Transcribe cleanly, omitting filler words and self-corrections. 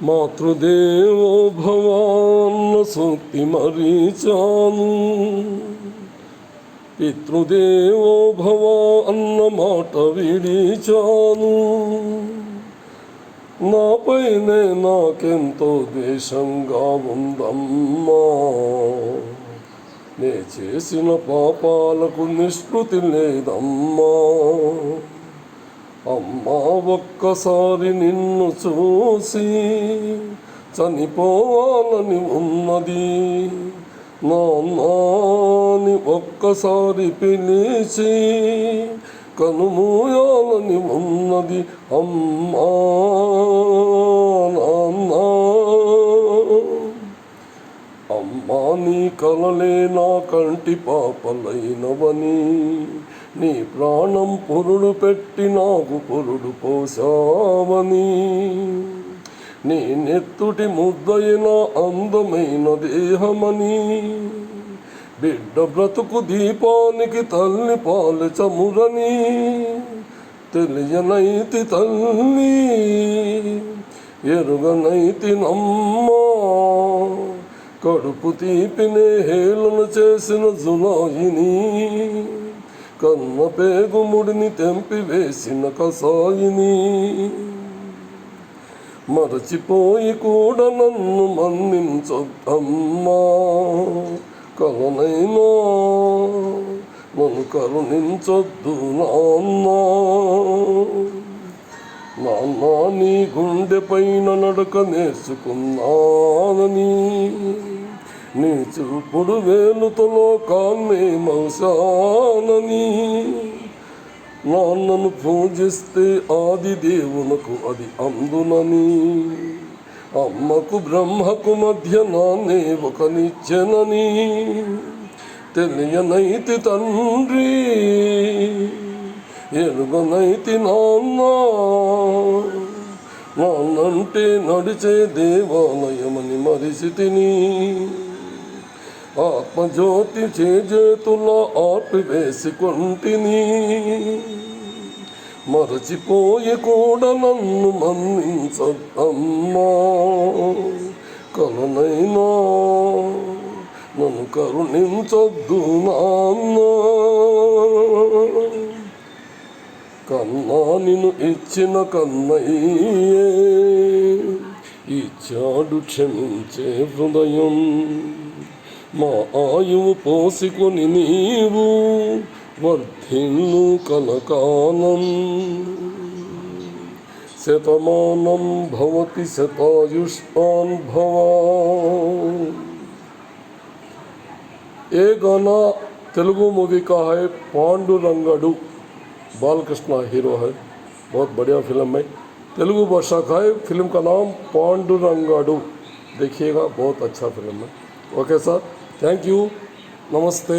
మాతృదేవో భవాన్న సూక్తి మరీచాను, పితృదేవో భవ అన్న మాట విడిచాను. నాపైనే నాకెంతో ద్వేషంగా ఉందమ్మా, నే చేసిన పాపాలకు నిష్కృతి లేదమ్మా. అమ్మా ఒక్కసారి నిన్ను చూసి చనిపోవాలని ఉన్నది, నాన్నని ఒక్కసారి పిలిచి కనుమూయాలని ఉన్నది. అమ్మా నాన్న, అమ్మా నీ కలలే నా కంటి పాపలైనవని, నీ ప్రాణం పురుడు పెట్టి నాకు పురుడు పోసావని, నీ నెత్తుటి ముద్దయిన అందమైన దేహమని, బిడ్డ బ్రతుకు దీపానికి తల్లి పాలు చమురని తెలియనైతి తల్లి, ఎరుగనైతి నమ్మా. కడుపు తీపినే హేళన చేసిన జులాయిని, కన్న పేగుముడిని తెంపివేసిన కసాయిని, మరచిపోయి కూడా నన్ను మన్నించొద్దమ్మా. కలనైనా నన్ను కరుణించొద్దు నాన్నా. నాన్న నీ గుండె పైన నడక నేర్చుకున్నానని, నీ చూపుడు వేలుతో లోకాన్నే మోసానని, నాన్నను పూజిస్తే ఆది దేవునకు అది అందునని, అమ్మకు బ్రహ్మకు మధ్య నాన్నే ఒక నిత్యనని తెలియనైతి తండ్రి, ఎరుగనైతి నాన్న. నాన్నంటే నడిచే దేవాలయమని మరిసితిని, ఆత్మజ్యోతి చేతుల ఆపివేసుకుంటిని, మరచిపోయి కూడా నన్ను మన్నించద్దమ్మా. కలనైనా నన్ను కరుణించొద్దు నాన్న. కన్నా నిన్ను ఇచ్చిన కన్నయ్యే ఇచ్చాడు క్షమించే హృదయం, మా ఆయువు పోసుకొని నీవు వర్ధిల్లు కలకాలం. శతమానం భవతి శతాయుష్మాన్ భవ. ये गाना तेलुगु मूवी का है, पांडुरंगडु, बालकृष्ण हीरो है, बहुत बढ़िया फिल्म है, तेलुगु भाषा का है। फिल्म का नाम पांडुरंगडु, देखिएगा, बहुत अच्छा फिल्म है। ओके सर, थैंक यू, नमस्ते।